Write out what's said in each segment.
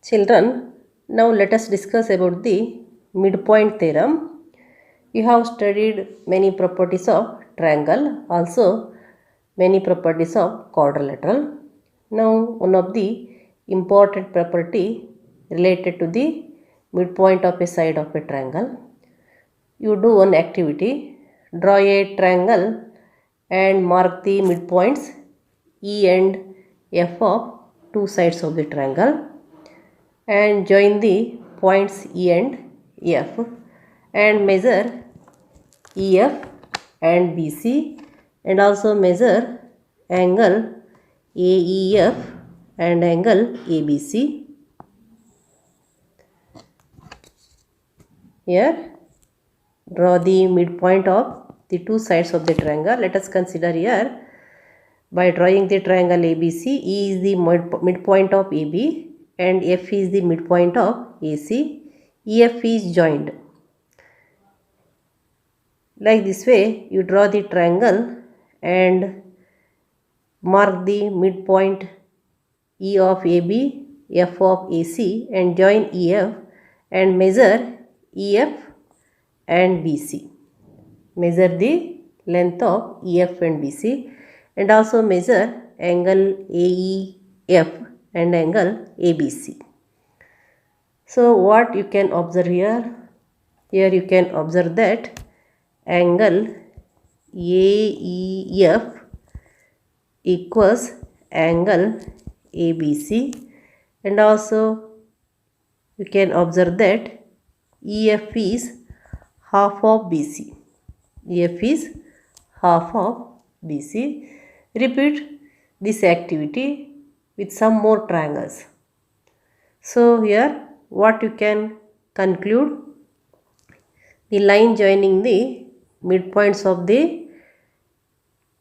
Children, now let us discuss about the midpoint theorem. You have studied many properties of triangle, also many properties of quadrilateral. Now one of the important property related to the midpoint of a side of a triangle. You do one activity, draw a triangle and mark the midpoints E and F of two sides of the triangle and join the points E and F and measure EF and BC and also measure angle AEF and angle ABC. Here draw the midpoint of the two sides of the triangle. Let us consider here by drawing the triangle ABC, E is the midpoint of AB and F is the midpoint of AC. EF is joined. Like this way, you draw the triangle and mark the midpoint E of AB, F of AC and join EF and measure EF and BC. Measure the length of EF and BC and also measure angle AEF and angle ABC. So what you can observe here? Here you can observe that angle AEF equals angle ABC and also you can observe that EF is half of BC. EF is half of BC. Repeat this activity with some more triangles. So here what you can conclude, the line joining the midpoints of the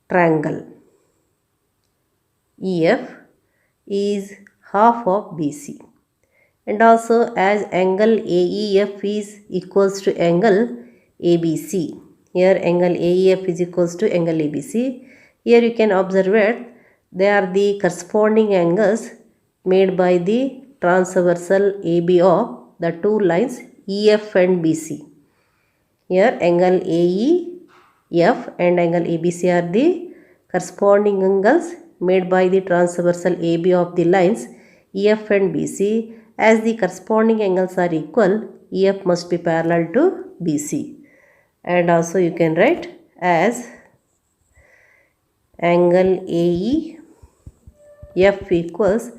triangle EF is half of BC and also as angle AEF is equals to angle ABC. Here angle AEF is equals to angle ABC. Here you can observe that they are the corresponding angles made by the transversal AB of the two lines EF and BC. Here angle AEF and angle ABC are the corresponding angles made by the transversal AB of the lines EF and BC. As the corresponding angles are equal, EF must be parallel to BC. And also you can write as angle AEF equals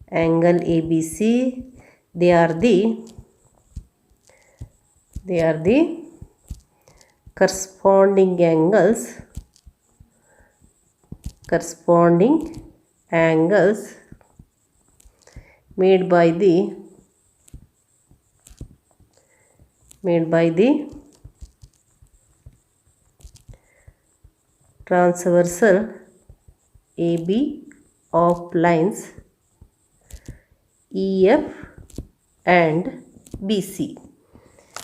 angle ABC. They are the corresponding angles made by the transversal AB of lines EF and BC.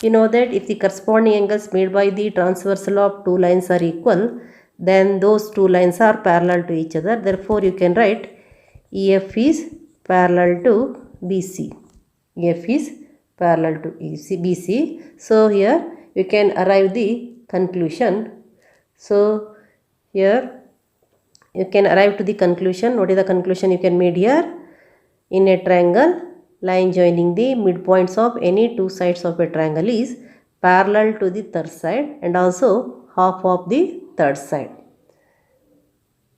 You know that if the corresponding angles made by the transversal of two lines are equal, then those two lines are parallel to each other. Therefore, you can write EF is parallel to BC. EF is parallel to BC. So, here you can arrive the conclusion. So, here you can arrive to the conclusion. What is the conclusion you can make here? In a triangle, line joining the midpoints of any two sides of a triangle is parallel to the third side and also half of the third side.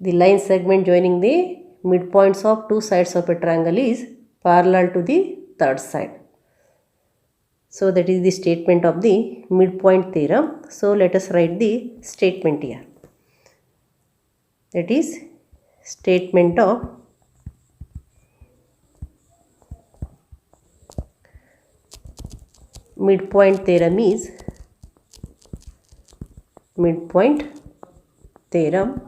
The line segment joining the midpoints of two sides of a triangle is parallel to the third side. So that is the statement of the midpoint theorem. So let us write the statement here. That is statement of midpoint theorem is midpoint theorem.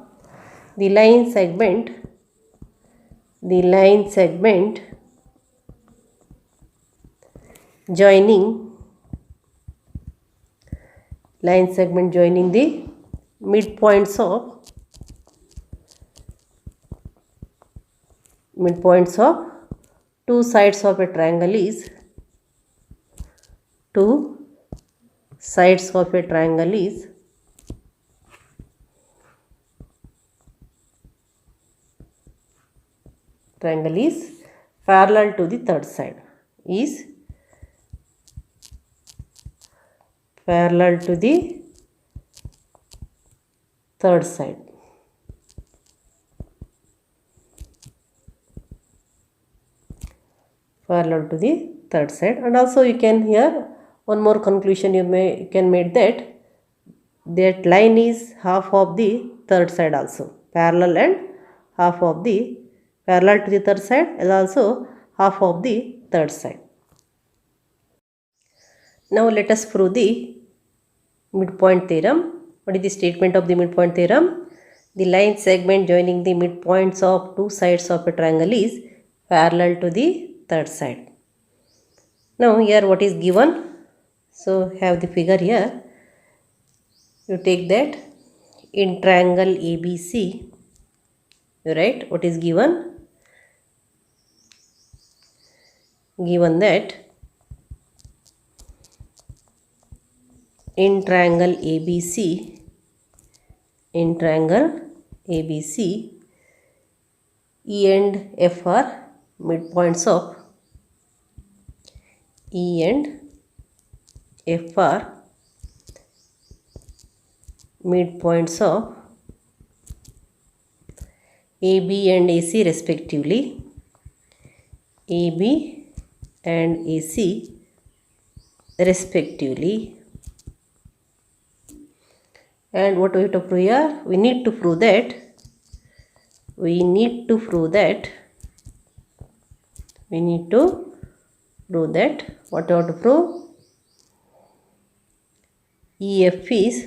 The line segment joining the midpoints of two sides of a triangle is parallel to the third side, is parallel to the third side. Parallel to the third side. And also you can here one more conclusion you can make, that line is half of the third side also, parallel and half of the parallel to the third side and also half of the third side. Now let us prove the midpoint theorem. What is the statement of the midpoint theorem? The line segment joining the midpoints of two sides of a triangle is parallel to the third side. Now here what is given? So have the figure here. You take that in triangle ABC, you write what is given. Given that in triangle ABC, E and F are midpoints of E and F are midpoints of AB and AC respectively. AB and AC respectively. And what we have to prove here? We need to prove that what we have to prove? EF is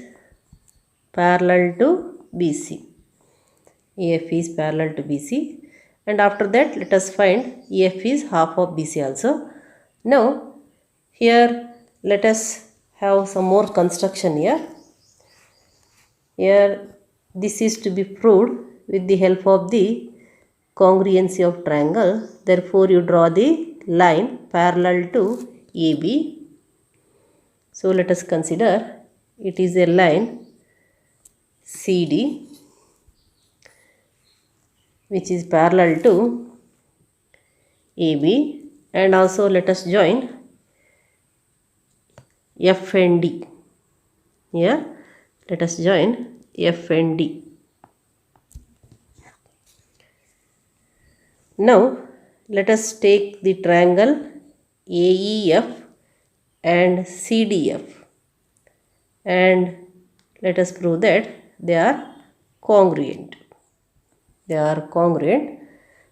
parallel to BC. EF is parallel to BC. And after that let us find EF is half of BC also. Now here let us have some more construction here. Here this is to be proved with the help of the congruency of triangle. Therefore you draw the line parallel to AB. So let us consider it is a line CD which is parallel to AB, and also let us join F and D. Here let us join F and D. Now let us take the triangle AEF and CDF and let us prove that they are congruent.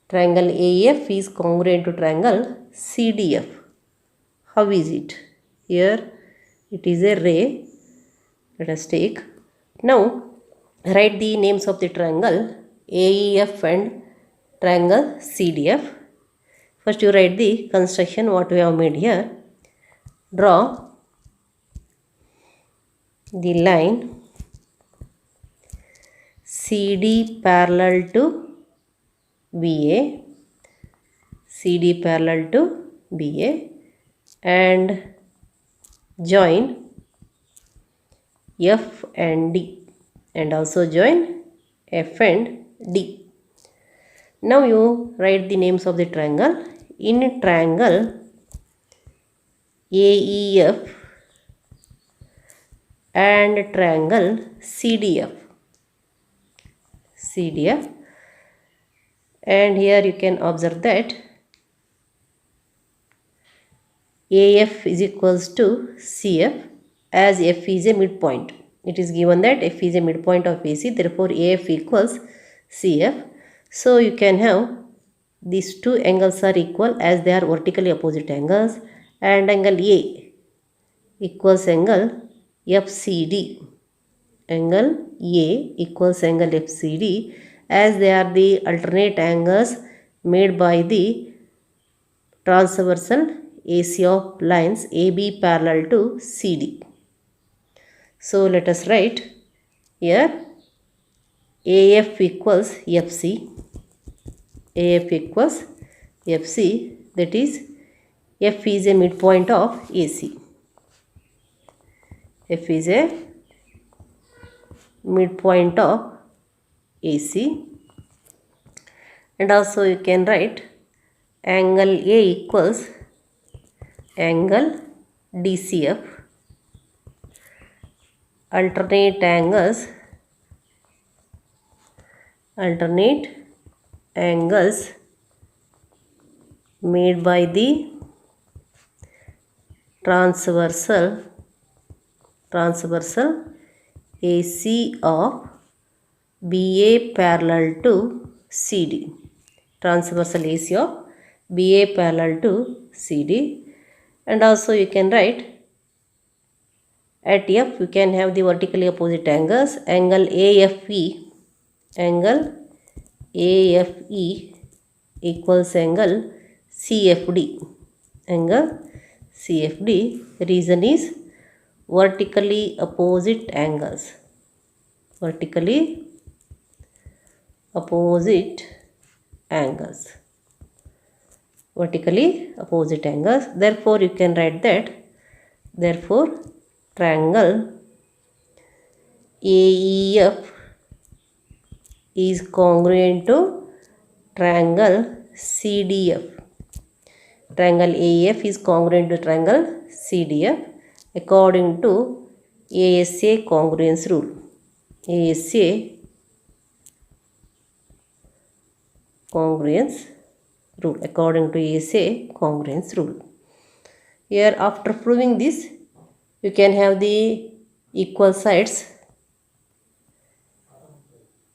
Triangle AEF is congruent to triangle CDF. How is it? Here it is a ray. Let us take. Now write the names of the triangle AEF and triangle CDF. First you write the construction what we have made here. Draw the line CD parallel to BA, and join F and D, and also join F and D. Now you write the names of the triangle. In triangle AEF and triangle CDF, and here you can observe that AF is equals to CF, as F is a midpoint. It is given that F is a midpoint of AC, therefore AF equals CF. So you can have these two angles are equal as they are vertically opposite angles, and angle A equals angle FCD. Angle A equals angle FCD as they are the alternate angles made by the transversal AC of lines AB parallel to CD. So let us write here AF equals FC. that is F is a midpoint of AC. F is a midpoint of AC. And also you can write angle A equals angle DCF. Alternate angles made by the transversal AC of BA parallel to CD. Transversal AC of BA parallel to CD. And also you can write at F you can have the vertically opposite angles. Angle AFE equals angle CFD. Angle CFD. Reason is vertically opposite angles. Vertically opposite angles. Therefore you can write that. Therefore triangle AEF is congruent to triangle CDF. Triangle AEF is congruent to triangle CDF according to ASA congruence rule. ASA congruence rule. According to ASA congruence rule. Here after proving this, you can have the equal sides.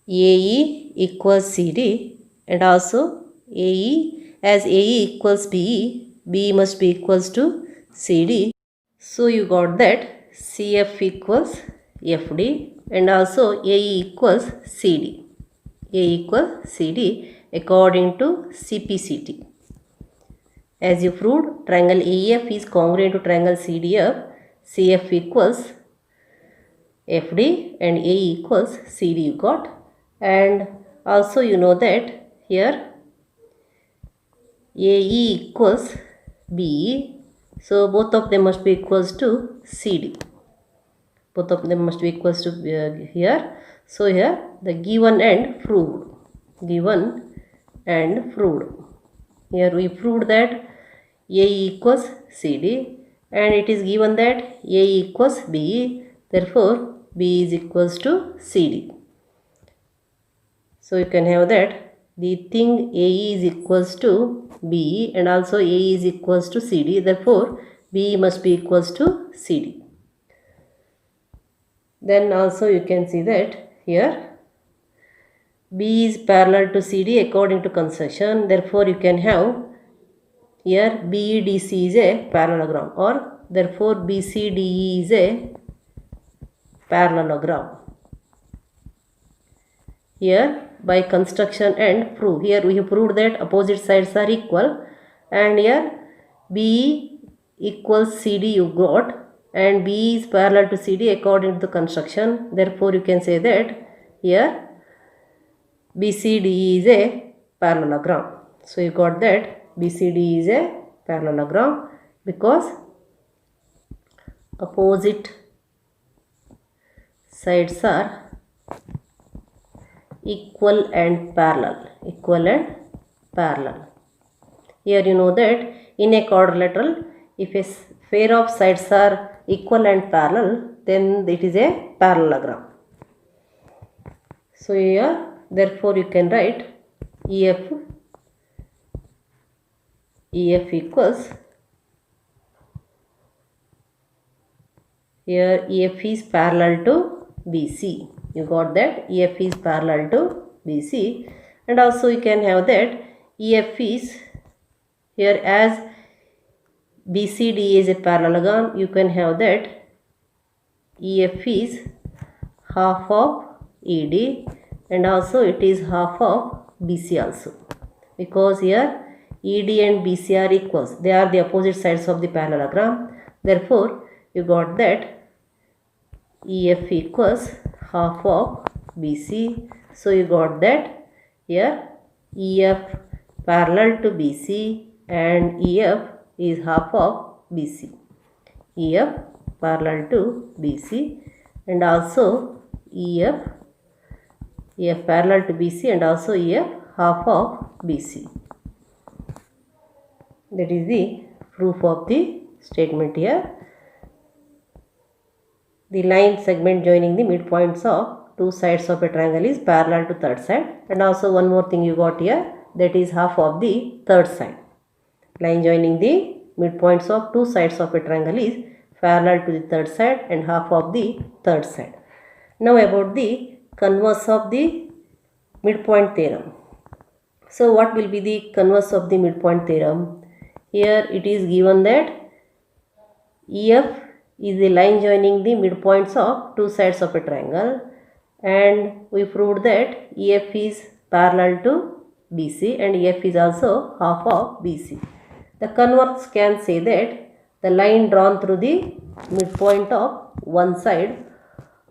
AE equals CD and also AE, as AE equals BE, BE must be equals to CD. So you got that CF equals FD and also AE equals CD. AE equals CD according to CPCT. As you proved, triangle AEF is congruent to triangle CDF. CF equals FD and AE equals CD you got. And also you know that here AE equals BE. So both of them must be equals to CD. Both of them must be equals to here. So here the given and proved. Here we proved that AE equals CD and it is given that AE equals BE. Therefore BE is equals to CD. So you can have that the thing AE is equals to BE and also AE is equals to CD. Therefore BE must be equals to CD. Then also you can see that here B is parallel to CD according to construction. Therefore you can have here BEDC is a parallelogram, or therefore BCDE is a parallelogram. Here by construction and prove. Here we have proved that opposite sides are equal, and here BE equals CD you got, and BE is parallel to CD according to the construction. Therefore you can say that here BCDE is a parallelogram. So you got that BCDE is a parallelogram because opposite sides are equal and parallel. Here you know that in a quadrilateral, if a pair of sides are equal and parallel, then it is a parallelogram. So here therefore you can write EF equals, here EF is parallel to BC. You got that EF is parallel to BC, and also you can have that EF is here, as BCD is a parallelogram, you can have that EF is half of ED and also it is half of BC also, because here ED and BC are equals. They are the opposite sides of the parallelogram. Therefore you got that EF equals half of BC. So you got that here EF parallel to BC and EF is half of BC. EF parallel to BC and also EF parallel to BC and also EF half of BC. That is the proof of the statement here. The line segment joining the midpoints of two sides of a triangle is parallel to third side, and also one more thing you got here, that is half of the third side. Line joining the midpoints of two sides of a triangle is parallel to the third side and half of the third side. Now about the converse of the midpoint theorem. So what will be the converse of the midpoint theorem? Here it is given that EF is the line joining the midpoints of two sides of a triangle, and we proved that EF is parallel to BC and EF is also half of BC. The converse can say that the line drawn through the midpoint of one side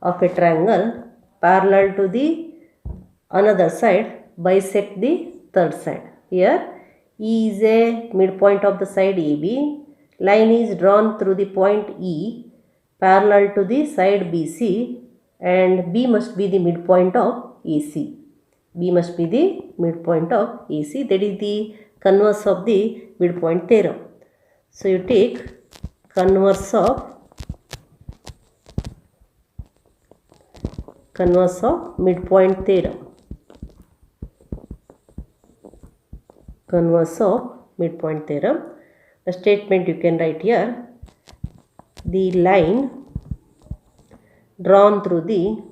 of a triangle parallel to the another side bisect the third side. Here E is a midpoint of the side AB. Line is drawn through the point E parallel to the side BC, and B must be the midpoint of AC. B must be the midpoint of AC. That is the converse of the midpoint theorem. So you take converse of midpoint theorem. Converse of midpoint theorem. The statement you can write here: the line drawn through the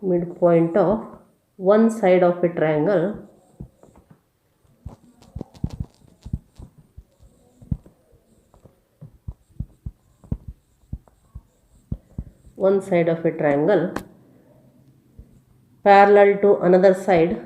midpoint of one side of a triangle parallel to another side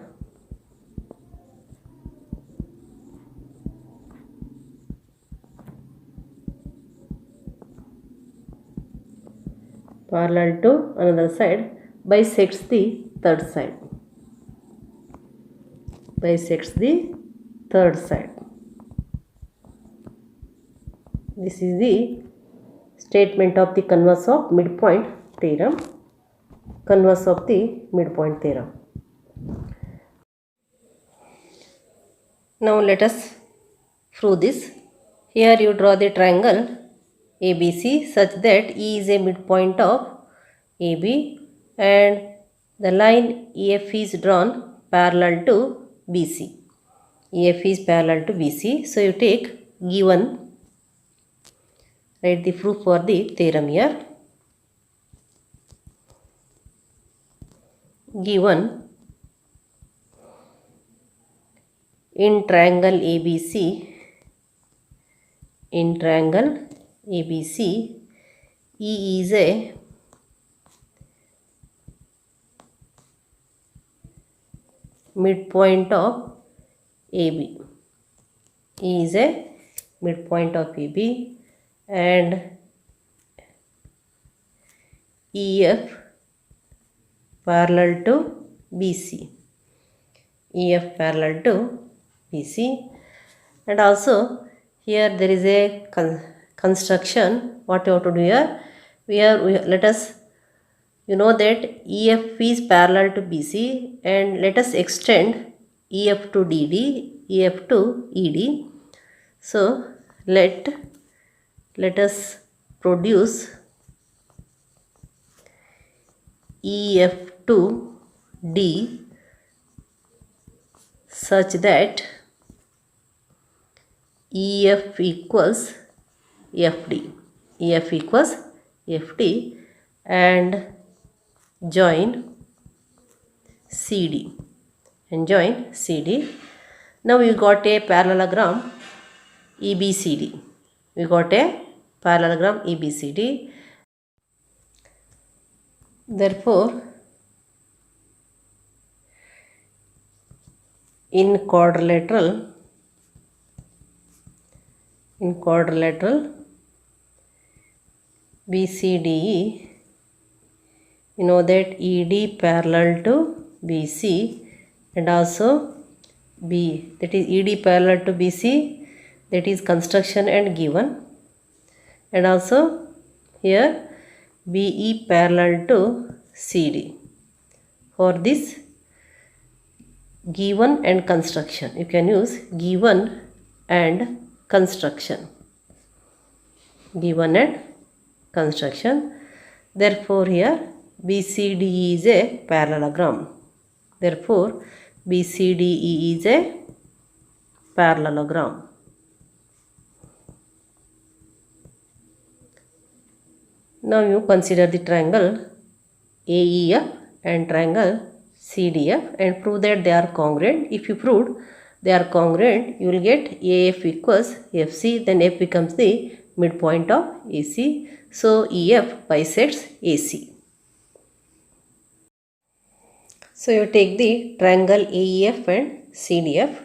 bisects the third side. This is the statement of the converse of midpoint theorem. Converse of the midpoint theorem. Now let us prove this. Here you draw the triangle ABC such that E is a midpoint of AB and the line EF is drawn parallel to BC. EF is parallel to BC. So you take given, write the proof for the theorem here. Given in triangle ABC, E is a midpoint of AB. E is a midpoint of AB and EF parallel to BC. EF parallel to BC, and also here there is a construction. What you have to do here? Let us, you know that EF is parallel to BC, and let us extend EF to DD, EF to ED. So let us produce EF to D such that EF equals FD. EF equals FD and join CD. Now we got a parallelogram EBCD. Therefore, in quadrilateral quadrilateral BCDE, you know that ED parallel to BC and also B, that is ED parallel to BC, that is construction and given, and also here BE parallel to CD. For this given and construction, you can use given and construction, given and construction. Therefore here BCDE is a parallelogram. Therefore BCDE is a parallelogram. Now you consider the triangle AEF and triangle CDF and prove that they are congruent. If you proved they are congruent, you will get AF equals FC, then F becomes the midpoint of AC. So EF bisects AC. So you take the triangle AEF and CDF.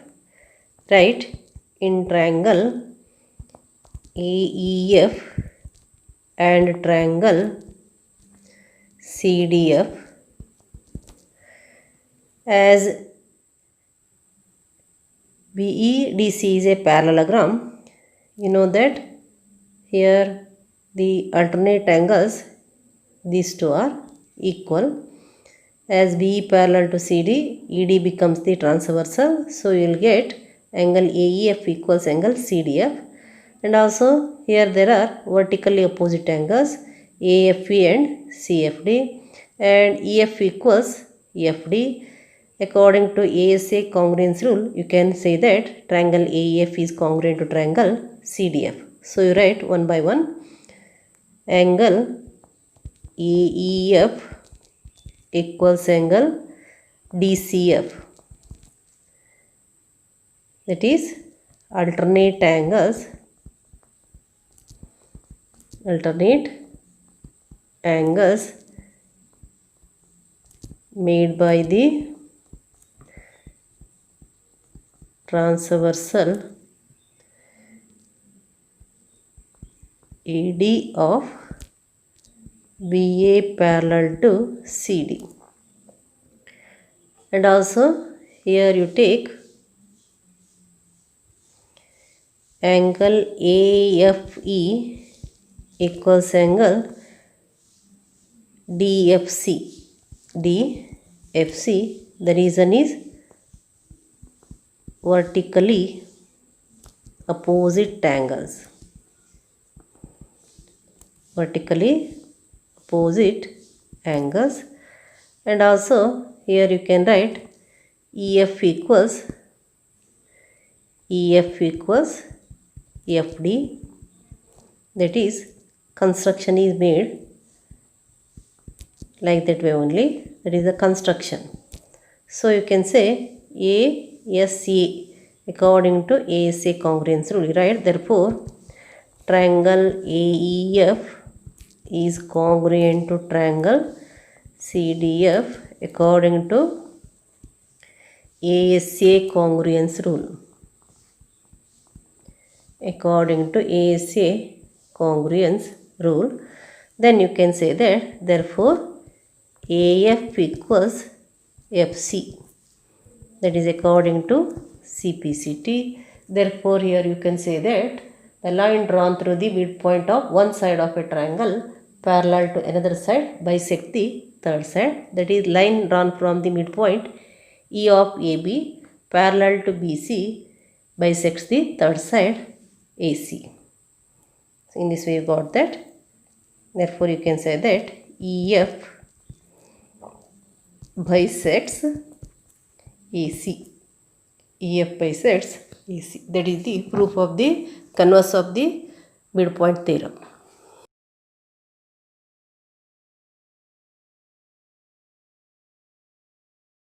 Write in triangle AEF and triangle CDF, as BEDC is a parallelogram, you know that here the alternate angles, these two are equal. As BE parallel to CD, ED becomes the transversal, so you will get angle AEF equals angle CDF. And also here there are vertically opposite angles AFE and CFD, and EF equals FD. According to ASA congruence rule, you can say that triangle AEF is congruent to triangle CDF. So you write one by one. Angle AEF equals angle DCF, that is alternate angles made by the transversal AD of BA parallel to CD. And also here you take angle AFE equals angle DFC. The reason is vertically opposite angles. And also here you can write EF equals FD, that is construction is made like that way only, that is the construction. So you can say ASA according to ASA congruence rule, right? Therefore triangle AEF is congruent to triangle CDF according to ASA congruence rule. Then you can say that therefore AF equals FC, that is according to CPCT. Therefore here you can say that the line drawn through the midpoint of one side of a triangle parallel to another side bisect the third side, that is line drawn from the midpoint E of AB parallel to BC bisects the third side AC. So in this way you got that. Therefore you can say that EF bisects AC. That is the proof of the converse of the midpoint theorem.